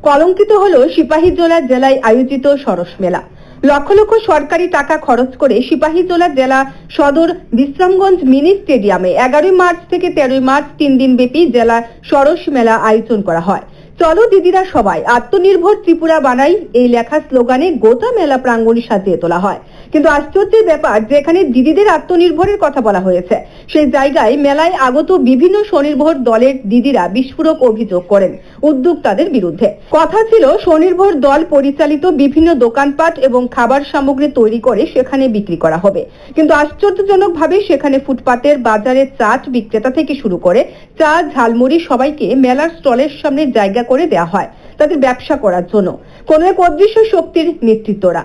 কলঙ্কিত হলো সিপাহীজলা জেলায় আয়োজিত সরস মেলা। লক্ষ লক্ষ সরকারি টাকা খরচ করে সিপাহীজলা জেলা সদর বিশ্রামগঞ্জ মিনি স্টেডিয়ামে 11 মার্চ থেকে 13 মার্চ 3 দিন ব্যাপী জেলা সরস মেলা আয়োজন করা হয়। চলো দিদিরা সবাই আত্মনির্ভর ত্রিপুরা বানাই, এই লেখা স্লোগানে গোটা মেলা প্রাঙ্গণ সাজিয়ে তোলা হয়। কিন্তু আশ্চর্যের ব্যাপার, যেখানে দিদিদের আত্মনির্ভরের কথা বলা হয়েছে, সেই জায়গায় মেলায় আগত বিভিন্ন স্বনির্ভর দলের দিদিরা বিস্ফোরক অভিযোগ করেন উদ্যোক্তাদের বিরুদ্ধে। কথা ছিল স্বনির্ভর দল পরিচালিত বিভিন্ন দোকানপাট এবং খাবার সামগ্রী তৈরি করে সেখানে বিক্রি করা হবে, কিন্তু আশ্চর্যজনকভাবে সেখানে ফুটপাতের বাজারে চাট বিক্রেতা থেকে শুরু করে চা ঝালমুড়ি সবাইকে মেলার স্টলের সামনে জায়গা করে দেওয়া হয় তাদের ব্যবসা করার জন্য কোন এক অদৃশ্য শক্তির নেতৃত্বরা।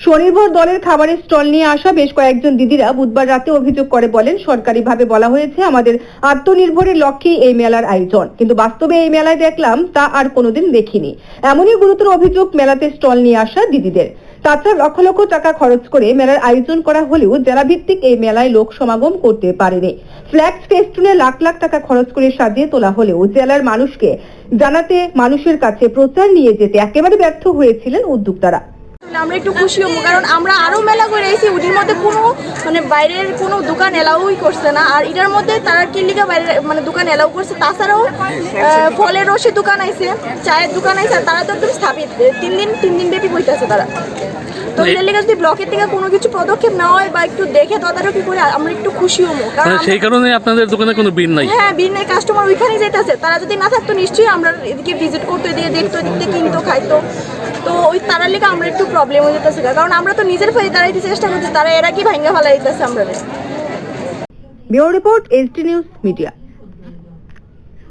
স্বনির্ভর দলের খাবারের স্টল নিয়ে আসা বেশ কয়েকজন দিদিরা বুধবার রাতে অভিযোগ করে বলেন, সরকারিভাবে বলা হয়েছে আমাদের আত্মনির্ভরের লক্ষ্যে এই মেলার আয়োজন, কিন্তু বাস্তবে এই মেলায় দেখলাম তা আর কোনোদিন দেখিনি। এমনই গুরুতর অভিযোগ মেলাতে স্টল নিয়ে আসা দিদিদের। তাছাড়া লক্ষ লক্ষ টাকা খরচ করে মেলার আয়োজন করা হলেও জেলা ভিত্তিক এই মেলায় লোক সমাগম করতে পারেনি। ফ্ল্যাক্স ফেস্টুনে লাখ লাখ টাকা খরচ করে সাজিয়ে তোলা হলেও জেলার মানুষকে জানাতে, মানুষের কাছে প্রচার নিয়ে যেতে একেবারে ব্যর্থ হয়েছিলেন উদ্যোক্তারা। আমরা একটু খুশি হবো, কারণ আমরা আরো মেলা করে এসেছি, ওটির মধ্যে কোনো বাইরের কোনো দোকান এলাউই করছে না। আর এটার মধ্যে তারা কিলিকা বাইরের দোকান এলাউ করছে। তাছাড়াও ফলের রসের দোকান আছে, চায়ের দোকান আছে, তারা তো একদম স্থাপিত তিন দিন ব্যাপী বইতেছে তারা। তো এদের লেগে যদি ব্লকের থেকে কোনো কিছু পদক্ষেপ নেওয়া হয় বা একটু দেখে তদারকি করে, আমরা একটু খুশি হবো। কারণ সেই কারণে আপনাদের দোকানে কোনো বিল নাই? হ্যাঁ, বিল নাই, কাস্টমার ওইখানেই যেতেছে। তারা যদি না থাকতো নিশ্চয়ই আমরা এদিকে ভিজিট করতো, এদিকে দেখতো, এদিকে কিনতো, খাইতো। তো ওই তারার লেগে আমরা একটু প্রবলেম হয়ে যেতেছে, কারণ আমরা তো নিজের ফাইদে দাঁড়াইতে চেষ্টা করছি, তারা এরা কি ভাঙ্গা ফেলা দিতেছে আমরা। Bureau report, SD news media.